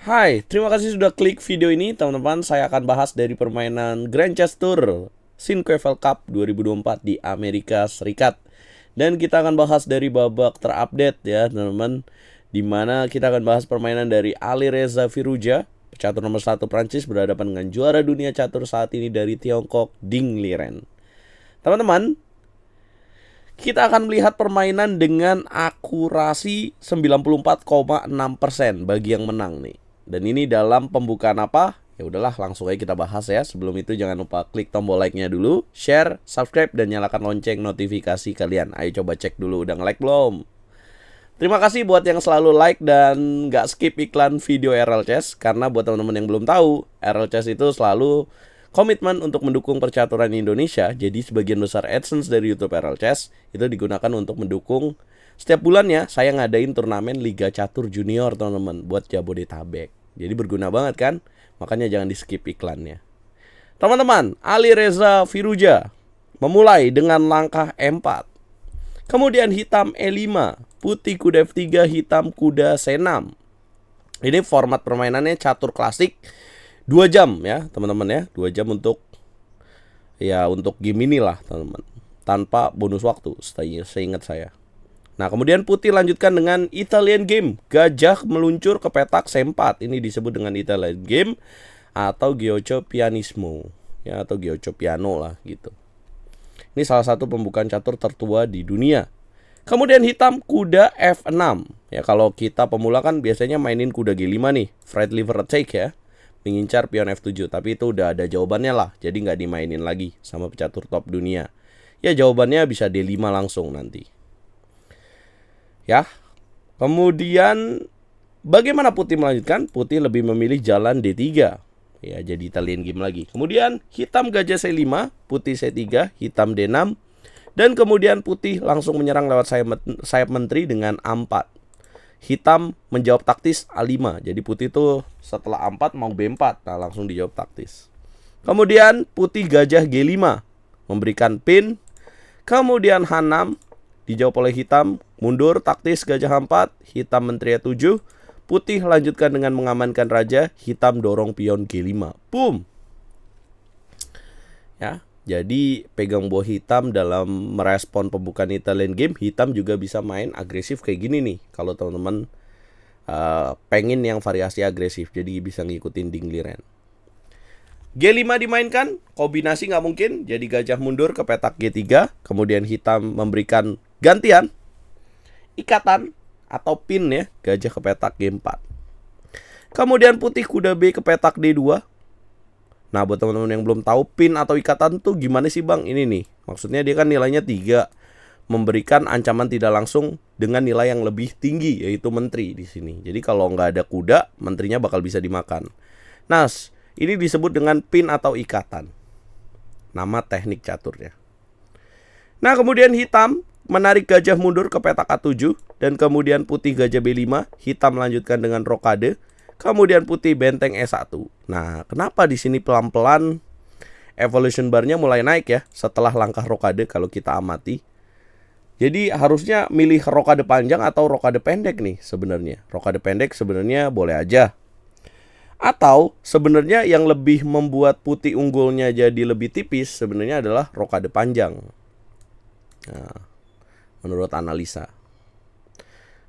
Hai, terima kasih sudah klik video ini teman-teman. Saya akan bahas dari permainan Grand Chess Tour Sinqueval Cup 2024 di Amerika Serikat. Dan kita akan bahas dari babak terupdate ya teman-teman, dimana kita akan bahas permainan dari Alireza Firouzja, pecatur nomor 1 Prancis, berhadapan dengan juara dunia catur saat ini dari Tiongkok, Ding Liren. Teman-teman, kita akan melihat permainan dengan akurasi 94,6% bagi yang menang nih. Dan ini dalam pembukaan apa? Ya udahlah, langsung aja kita bahas ya. Sebelum itu jangan lupa klik tombol like-nya dulu, share, subscribe, dan nyalakan lonceng notifikasi kalian. Ayo coba cek dulu udah nge-like belum? Terima kasih buat yang selalu like dan nggak skip iklan video RL Chess. Karena buat teman-teman yang belum tahu, RL Chess itu selalu komitmen untuk mendukung percaturan Indonesia. Jadi sebagian besar AdSense dari YouTube RL Chess itu digunakan untuk mendukung. Setiap bulannya saya ngadain turnamen Liga Catur Junior teman-teman buat Jabodetabek. Jadi berguna banget kan? Makanya jangan di skip iklannya. Teman-teman, Alireza Firouzja memulai dengan langkah E4. Kemudian hitam E5, putih kuda F3, hitam kuda C6. Ini format permainannya catur klasik 2 jam ya teman-teman ya. 2 jam untuk game ini lah teman-teman. Tanpa bonus waktu seingat saya. Nah, kemudian putih lanjutkan dengan Italian Game. Gajah meluncur ke petak C4. Ini disebut dengan Italian Game atau Gioco Pianismo ya, atau Gioco Piano lah gitu. Ini salah satu pembukaan catur tertua di dunia. Kemudian hitam kuda F6. Ya, kalau kita pemula kan biasanya mainin kuda G5 nih, Fried Liver Attack ya, mengincar pion F7. Tapi itu udah ada jawabannya lah, jadi nggak dimainin lagi sama pecatur top dunia. Ya, jawabannya bisa D5 langsung nanti. Ya, kemudian bagaimana putih melanjutkan? Putih lebih memilih jalan D3. Ya, jadi Italian Game lagi. Kemudian hitam gajah C5, putih C3, hitam D6. Dan kemudian putih langsung menyerang lewat sayap menteri dengan A4. Hitam menjawab taktis A5. Jadi putih tuh setelah A4 mau B4. Nah, langsung dijawab taktis. Kemudian putih gajah G5, memberikan pin. Kemudian H6 dijawab oleh hitam, mundur taktis gajah H4, hitam menteri A7, putih lanjutkan dengan mengamankan raja, hitam dorong pion G5. Boom. Ya, jadi pegang buah hitam dalam merespon pembukaan Italian Game, hitam juga bisa main agresif kayak gini nih. Kalau teman-teman pengen yang variasi agresif, jadi bisa ngikutin Ding Liren. G5 dimainkan, kombinasi nggak mungkin, jadi gajah mundur ke petak G3, kemudian hitam memberikan gantian, ikatan atau pin ya, gajah ke petak G4. Kemudian putih kuda B ke petak D2. Nah, buat teman-teman yang belum tahu pin atau ikatan tuh gimana sih bang? Ini nih, maksudnya dia kan nilainya 3, memberikan ancaman tidak langsung dengan nilai yang lebih tinggi, yaitu menteri di sini. Jadi kalau nggak ada kuda, menterinya bakal bisa dimakan. Nah, ini disebut dengan pin atau ikatan. Nama teknik caturnya. Nah, kemudian hitam menarik gajah mundur ke petak A7. Dan kemudian putih gajah B5. Hitam lanjutkan dengan rokade. Kemudian putih benteng E1. Nah, kenapa di sini pelan-pelan evolution barnya mulai naik ya setelah langkah rokade kalau kita amati. Jadi harusnya milih rokade panjang atau rokade pendek nih sebenarnya. Rokade pendek sebenarnya boleh aja. Atau sebenarnya yang lebih membuat putih unggulnya jadi lebih tipis sebenarnya adalah rokade panjang. Nah, menurut analisa.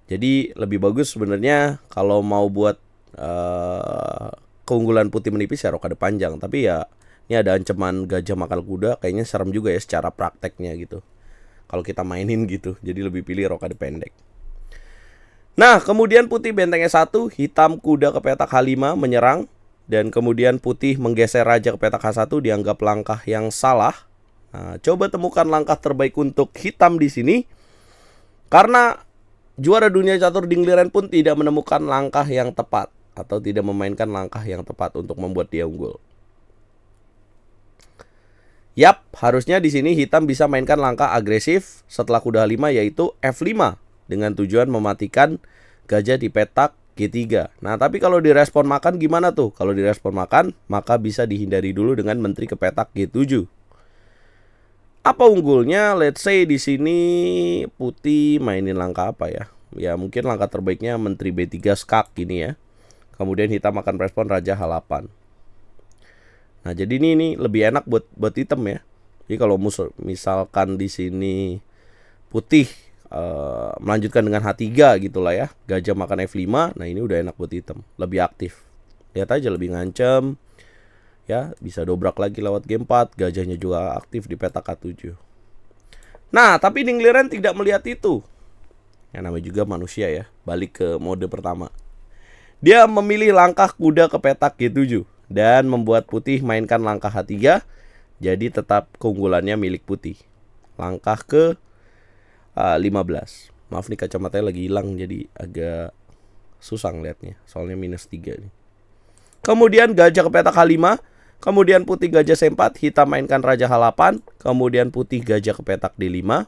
Jadi lebih bagus sebenarnya kalau mau buat keunggulan putih menipis ya rokade panjang. Tapi ya ini ada ancaman gajah makan kuda, kayaknya serem juga ya secara prakteknya gitu. Kalau kita mainin gitu, jadi lebih pilih rokade pendek. Nah, kemudian putih benteng E1, hitam kuda ke petak H5 menyerang. Dan kemudian putih menggeser raja ke petak H1 dianggap langkah yang salah. Nah, coba temukan langkah terbaik untuk hitam di sini. Karena juara dunia catur Ding Liren pun tidak menemukan langkah yang tepat. Atau tidak memainkan langkah yang tepat untuk membuat dia unggul. Yap, harusnya di sini hitam bisa mainkan langkah agresif setelah kuda H5 yaitu F5. Dengan tujuan mematikan gajah di petak G3. Nah, tapi kalau direspon makan gimana tuh? Kalau direspon makan, maka bisa dihindari dulu dengan menteri ke petak G7. Apa unggulnya? Let's say di sini putih mainin langkah apa ya? Ya mungkin langkah terbaiknya menteri B3 skak gini ya. Kemudian hitam akan respon raja H8. Nah, jadi ini lebih enak buat hitam ya. Jadi kalau misalkan di sini putih melanjutkan dengan H3 gitulah ya, gajah makan F5, nah ini udah enak buat hitam, lebih aktif. Lihat aja lebih ngancem. Ya, bisa dobrak lagi lewat G4, gajahnya juga aktif di petak K7. Nah, tapi Ding Liren tidak melihat itu. Yang namanya juga manusia ya, balik ke mode pertama. Dia memilih langkah kuda ke petak G7 dan membuat putih mainkan langkah H3. Jadi tetap keunggulannya milik putih. Langkah ke 15. Maaf nih kacamatanya lagi hilang, jadi agak susah ngeliatnya, soalnya -3 nih. Kemudian gajah ke petak H5. Kemudian putih gajah C4, hitam mainkan raja H8. Kemudian putih gajah ke petak D5,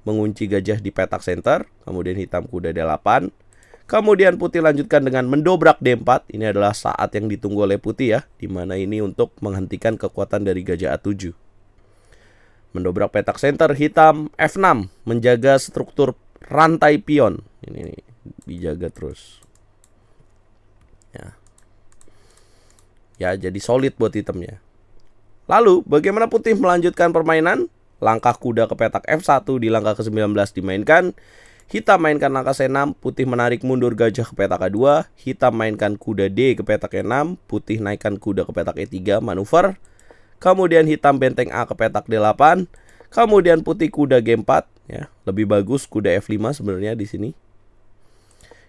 mengunci gajah di petak center. Kemudian hitam kuda D8. Kemudian putih lanjutkan dengan mendobrak D4. Ini adalah saat yang ditunggu oleh putih ya, dimana ini untuk menghentikan kekuatan dari gajah A7. Mendobrak petak center, hitam F6, menjaga struktur rantai pion. Ini dijaga terus. Ya, jadi solid buat hitamnya. Lalu, bagaimana putih melanjutkan permainan? Langkah kuda ke petak F1 di langkah ke-19 dimainkan. Hitam mainkan langkah C6, putih menarik mundur gajah ke petak A2. Hitam mainkan kuda D ke petak E6, putih naikkan kuda ke petak E3, manuver. Kemudian hitam benteng A ke petak D8. Kemudian putih kuda G4, ya, lebih bagus kuda F5 sebenarnya di sini.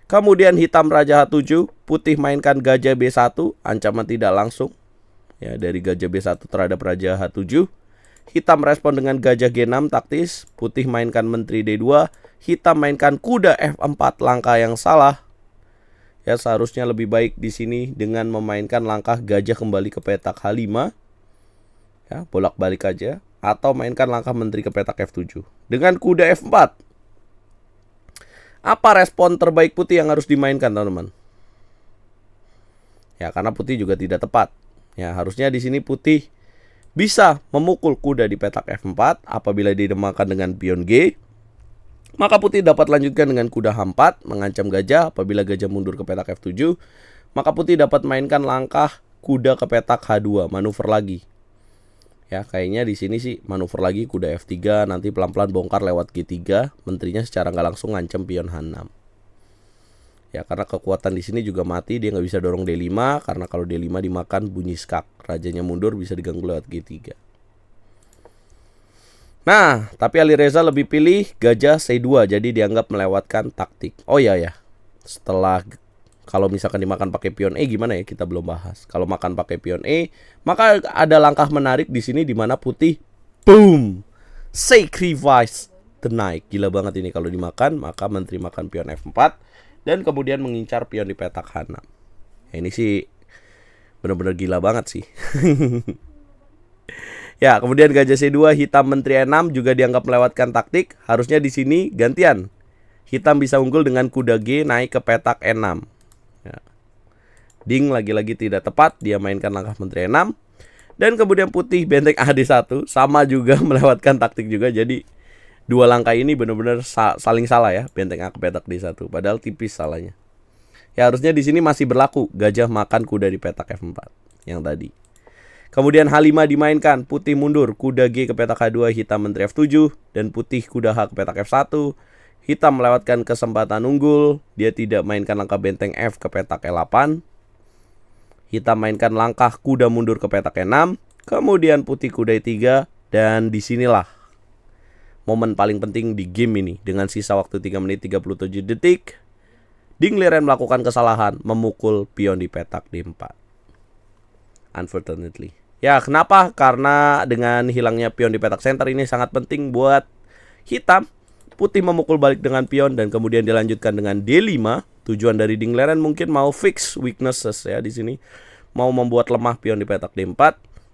Kemudian hitam raja H7, putih mainkan gajah B1, ancaman tidak langsung ya dari gajah B1 terhadap raja H7. Hitam respon dengan gajah G6 taktis, putih mainkan menteri D2, hitam mainkan kuda F4, langkah yang salah. Ya, seharusnya lebih baik di sini dengan memainkan langkah gajah kembali ke petak H5. Ya, bolak-balik aja, atau mainkan langkah menteri ke petak F7 dengan kuda F4. Apa respon terbaik putih yang harus dimainkan, teman-teman? Ya, karena putih juga tidak tepat. Ya, harusnya di sini putih bisa memukul kuda di petak F4 apabila dimakan dengan pion G. Maka putih dapat lanjutkan dengan kuda H4 mengancam gajah apabila gajah mundur ke petak F7. Maka putih dapat mainkan langkah kuda ke petak H2, manuver lagi. Ya, kayaknya di sini sih manuver lagi kuda F3, nanti pelan-pelan bongkar lewat G3, menterinya secara nggak langsung ngancem pion H6. Ya, karena kekuatan di sini juga mati, dia nggak bisa dorong D5 karena kalau D5 dimakan bunyi skak, rajanya mundur bisa diganggu lewat G3. Nah, tapi Alireza lebih pilih gajah C2, jadi dianggap melewatkan taktik. Oh ya, setelah kalau misalkan dimakan pakai pion E gimana ya, kita belum bahas. Kalau makan pakai pion E, maka ada langkah menarik di sini di mana putih boom, sacrifice the knight. Gila banget ini kalau dimakan, maka menteri makan pion F4 dan kemudian mengincar pion di petak H6. Ya, ini sih benar-benar gila banget sih. Ya, kemudian gajah C2, hitam menteri E6 juga dianggap melewatkan taktik. Harusnya di sini gantian. Hitam bisa unggul dengan kuda G naik ke petak E6. Ya. Ding lagi-lagi tidak tepat, dia mainkan langkah menteri E6. Dan kemudian putih benteng AD1 sama juga melewatkan taktik juga. Jadi dua langkah ini benar-benar saling salah ya, benteng A ke petak D1, padahal tipis salahnya. Ya, harusnya di sini masih berlaku gajah makan kuda di petak F4 yang tadi. Kemudian H5 dimainkan, putih mundur, kuda G ke petak H2, hitam menteri F7 dan putih kuda H ke petak F1. Hitam melewatkan kesempatan unggul, dia tidak mainkan langkah benteng F ke petak E8. Hitam mainkan langkah kuda mundur ke petak E6. Kemudian putih kuda E3. Dan disinilah momen paling penting di game ini. Dengan sisa waktu 3 menit 37 detik, Ding Liren melakukan kesalahan memukul pion di petak D4. Unfortunately. Ya, kenapa? Karena dengan hilangnya pion di petak center ini sangat penting buat hitam. Putih memukul balik dengan pion dan kemudian dilanjutkan dengan D5. Tujuan dari Ding Liren mungkin mau fix weaknesses ya di sini. Mau membuat lemah pion di petak D4,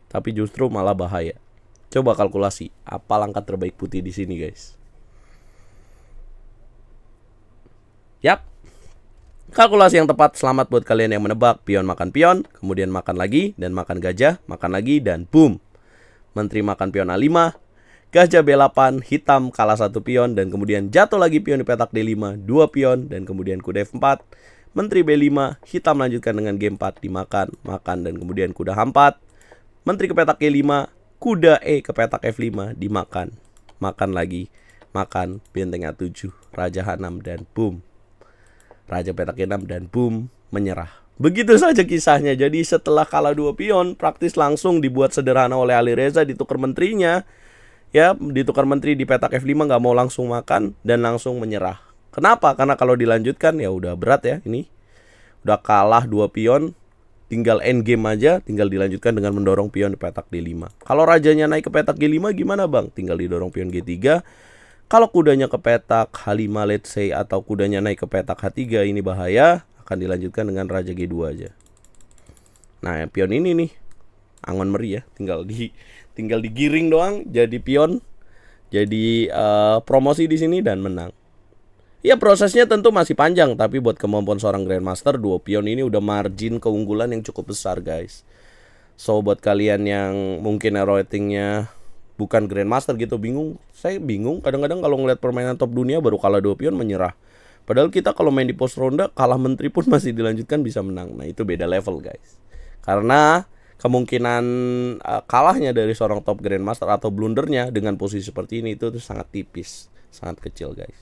tapi justru malah bahaya. Coba kalkulasi, apa langkah terbaik putih di sini, guys? Yap. Kalkulasi yang tepat, selamat buat kalian yang menebak. Pion makan pion, kemudian makan lagi dan makan gajah, makan lagi dan boom. Menteri makan pion A5. Gajah B8, hitam kalah 1 pion dan kemudian jatuh lagi pion di petak D5, 2 pion dan kemudian kuda F4. Menteri B5, hitam lanjutkan dengan G4, dimakan, makan, dan kemudian kuda H4. Menteri ke petak G5, kuda E ke petak F5, dimakan, makan lagi, makan, benteng A7, Raja H6, dan boom. Raja petak G6 dan boom, menyerah. Begitu saja kisahnya. Jadi setelah kalah 2 pion, praktis langsung dibuat sederhana oleh Alireza, ditukar menterinya. Ya, ditukar menteri di petak F5, nggak mau langsung makan dan langsung menyerah. Kenapa? Karena kalau dilanjutkan ya udah berat ya ini. Udah kalah 2 pion, tinggal end game aja, tinggal dilanjutkan dengan mendorong pion di petak D5. Kalau rajanya naik ke petak G5 gimana bang? Tinggal didorong pion G3. Kalau kudanya ke petak H5 let's say, atau kudanya naik ke petak H3, ini bahaya. Akan dilanjutkan dengan raja G2 aja. Nah pion ini nih angon meri ya, tinggal digiring doang jadi pion, jadi promosi di sini dan menang. Ya prosesnya tentu masih panjang, tapi buat kemampuan seorang Grandmaster, 2 pion ini udah margin keunggulan yang cukup besar guys. So buat kalian yang mungkin ratingnya bukan Grandmaster gitu, bingung. Saya bingung kadang-kadang kalau ngeliat permainan top dunia baru kalah 2 pion menyerah. Padahal kita kalau main di post ronde kalah menteri pun masih dilanjutkan bisa menang. Nah itu beda level guys. Karena kemungkinan kalahnya dari seorang top Grandmaster atau blundernya dengan posisi seperti ini itu sangat tipis, sangat kecil guys.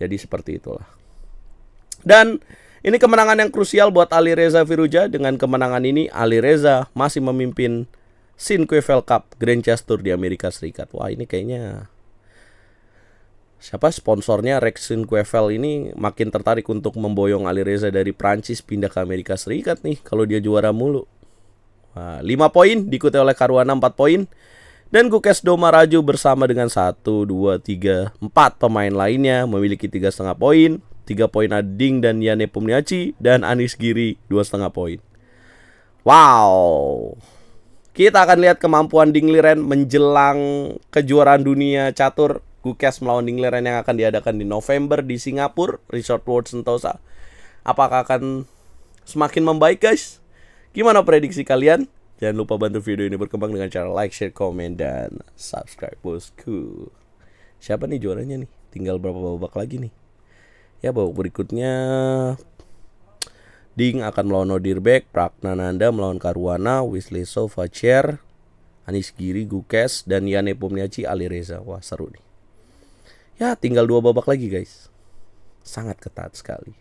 Jadi seperti itulah. Dan ini kemenangan yang krusial buat Alireza Firouzja. Dengan kemenangan ini Alireza masih memimpin Shin QFL Cup Grand Chess Tour di Amerika Serikat. Wah ini kayaknya siapa sponsornya Rex Shin QFL ini makin tertarik untuk memboyong Alireza dari Prancis pindah ke Amerika Serikat nih kalau dia juara mulu. Wah, 5 poin diikuti oleh Caruana 4 poin. Dan Gukes Doma Raju bersama dengan 1, 2, 3, 4 pemain lainnya memiliki 3,5 poin. 3 poin Ading dan Yane Pumniachi, dan Anis Giri 2,5 poin. Wow. Kita akan lihat kemampuan Ding Liren menjelang kejuaraan dunia catur Gukes melawan Ding Liren yang akan diadakan di November di Singapura, Resort World Sentosa. Apakah akan semakin membaik guys? Gimana prediksi kalian? Jangan lupa bantu video ini berkembang dengan cara like, share, komen, dan subscribe bosku. Siapa nih juaranya nih? Tinggal berapa babak lagi nih? Ya babak berikutnya Ding akan melawan Nodirbek, Pragnananda melawan Caruana, Wisleso, Facer, Anis Giri, Gukes, dan Yane Pumniachi, Alireza. Wah seru nih. Ya tinggal 2 babak lagi guys. Sangat ketat sekali.